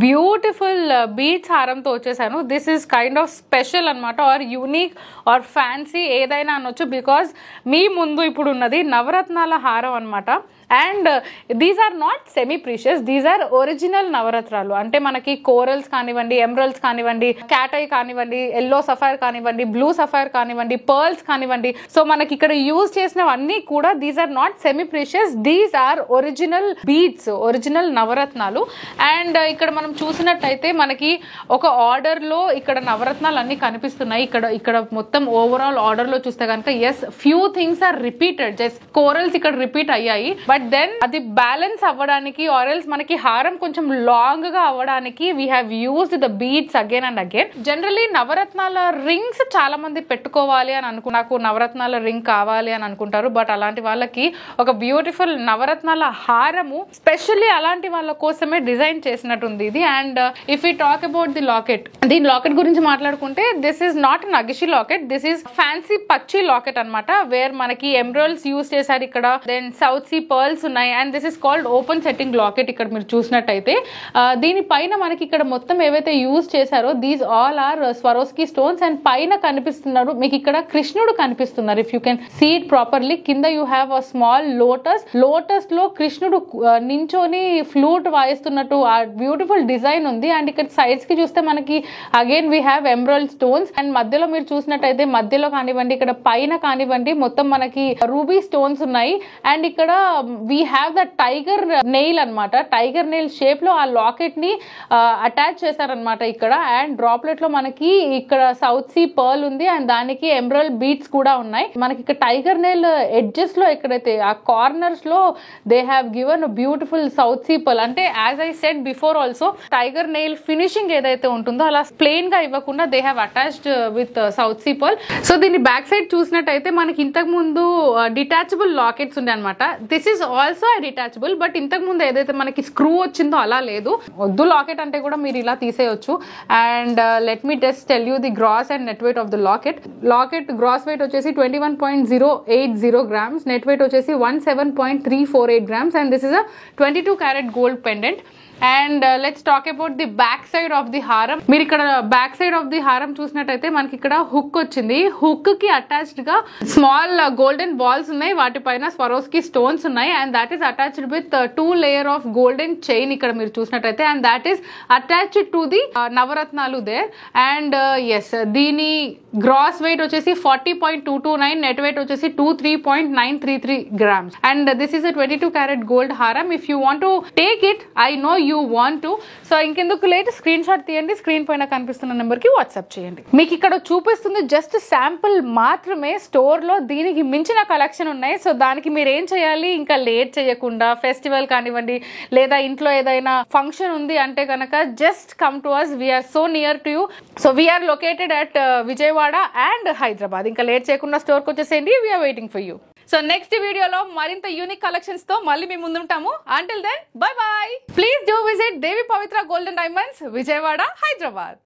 Beautiful beach హారంతో వచ్చేసాను. This is kind of special అనమాట, are unique are fancy ఏదైనా అనొచ్చు. బికాజ్ మీ ముందు ఇప్పుడు ఉన్నది నవరత్నాల హారం అనమాట. And these are not semi precious, these are original నవరత్నాలు. అంటే మనకి కోరల్స్ కానివ్వండి, ఎమరల్డ్స్ కానివ్వండి, క్యాట్ ఐ కానివ్వండి, ఎల్లో సఫైర్ కానివ్వండి, బ్లూ సఫైర్ కానివ్వండి, పర్ల్స్ కానివ్వండి, సో మనకి ఇక్కడ యూజ్ చేసినవన్నీ కూడా these are not semi precious, these are original beads, original నవరత్నాలు. అండ్ ఇక్కడ మనం చూసినట్టయితే మనకి ఒక ఆర్డర్ లో ఇక్కడ నవరత్నాలు అన్ని కనిపిస్తున్నాయి. ఇక్కడ మొత్తం ఓవరాల్ ఆర్డర్ లో చూస్తే కనుక as few things are repeated, just corals ఇక్కడ రిపీట్ అయ్యాయి. బట్ దెన్ అది బ్యాలెన్స్ అవ్వడానికి ఆర్ఎల్స్ మనకి హారం కొంచెం లాంగ్ గా అవ్వడానికి we have used the beads again and again. Generally నవరత్నాల రింగ్స్ చాలా మంది పెట్టుకోవాలి అని నాకు నవరత్నాల రింగ్ కావాలి అని అనుకుంటారు. బట్ అలాంటి వాళ్ళకి ఒక బ్యూటిఫుల్ నవరత్నాల హారము స్పెషల్లీ అలాంటి వాళ్ళ కోసమే డిజైన్ చేసినట్టుంది ఇది. And if you talk about the locket, దీని లాకెట్ గురించి మాట్లాడుకుంటే దిస్ ఈస్ నాట్ నగిషి లాకెట్, దిస్ ఈస్ ఫ్యాన్సీ పచ్చి లాకెట్ అనమాట. వేర్ మనకి ఎమరల్డ్స్ యూజ్ చేశారు ఇక్కడ, దెన్ సౌత్ సీ పర్ల్స్ ఉన్నాయి. And this is called open setting locket. ఇక్కడ మీరు చూసినట్టయితే దీనిపైన మనకి ఇక్కడ మొత్తం ఏవైతే యూజ్ చేశారో these all are Swarovski stones. And పైన కనిపిస్తున్నారు మీకు ఇక్కడ కృష్ణుడు కనిపిస్తున్నారు. If you can see it properly, కింద you have a small lotus, lotus లో కృష్ణుడు నించోని ఫ్లూట్ వాయిస్తున్నట్టు ఆ బ్యూటిఫుల్ డిజైన్ ఉంది. అండ్ ఇక్కడ సైడ్స్ కి చూస్తే మనకి again we have emerald stones. And మధ్యలో మీరు చూసినట్టయితే మధ్యలో కానివ్వండి, ఇక్కడ పైన కానివ్వండి, మొత్తం మనకి రూబీ స్టోన్స్ ఉన్నాయి. అండ్ ఇక్కడ we have the tiger nail అనమాట, టైగర్ నెయిల్ షేప్ లో ఆ లాకెట్ ని అటాచ్ చేశారనమాట ఇక్కడ. అండ్ డ్రాప్లెట్ లో మనకి ఇక్కడ సౌత్ సీ పర్ల్ ఉంది అండ్ దానికి ఎమరల్డ్ బీట్స్ కూడా ఉన్నాయి. మనకి ఇక్కడ టైగర్ నెయిల్ ఎడ్జెస్ లో ఎక్కడైతే ఆ కార్నర్స్ లో they have given beautiful south sea pearl. అంటే as I said before also, tiger nail finishing ఏదైతే ఉంటుందో అలా ప్లెయిన్ గా ఇవ్వకుండా they have attached with south sea pearl. So దీన్ని బ్యాక్ సైడ్ చూసినట్టయితే మనకి ఇంతకు ముందు డిటాచబుల్ లాకెట్స్ ఉండే అనమాట. This is also detachable, but ఇంతకు ముందు ఏదైతే మనకి స్క్రూ వచ్చిందో అలా లేదు. వద్దు లాకెట్ అంటే కూడా మీరు ఇలా తీసేయొచ్చు. And let me just tell you the gross and net weight of the locket. Locket gross weight వచ్చేసి 21.080 గ్రామ్స్, నెట్ వెయిట్ వచ్చేసి 17.348 grams. And this is a 22 carat gold pendant. And let's talk about the back side of the హారం. మీరు ఇక్కడ back side of the హారం చూసినట్టయితే మనకి ఇక్కడ hook వచ్చింది. హుక్ కి అటాచ్డ్ గా స్మాల్ గోల్డెన్ బాల్స్ ఉన్నాయి, వాటిపైన స్వరోస్కీ స్టోన్స్ ఉన్నాయి. And that is attached with 2 layer of golden chain ఇక్కడ మీరు చూసినట్టయితే. And that is attached to the నవరత్నాలు దేర్. అండ్ ఎస్ దీని గ్రాస్ వెయిట్ వచ్చేసి 40.229, నెట్ వెయిట్ వచ్చేసి 23.933 grams. And this is a 22 carat gold హారం. If you want to take it, I know you want to, so ఇంకెందుకు late screenshot తీయండి, screen పైన కనిపిస్తున్న number కి WhatsApp చేయండి. మీకు ఇక్కడ చూపిస్తుంది జస్ట్ శాంపుల్ మాత్రమే, స్టోర్ లో దీనికి మించిన కలెక్షన్ ఉన్నాయి. సో దానికి మీరు ఏం చేయాలి, ఇంకా లేట్ చేయకుండా ఫెస్టివల్ కానివ్వండి లేదా ఇంట్లో ఏదైనా ఫంక్షన్ ఉంది అంటే కనుక just come to us, we are so near to you. So we are located at Vijayawada and Hyderabad. ఇంకా లేట్ చేయకుండా స్టోర్కి వచ్చేసేయండి, we are waiting for you. So next వీడియోలో మరింత యూనిక్ కలెక్షన్స్ తో మళ్ళీ మేము ముందుంటాము. Until then bye bye. Please do visit Devi Pavitra golden diamonds, Vijayawada, Hyderabad.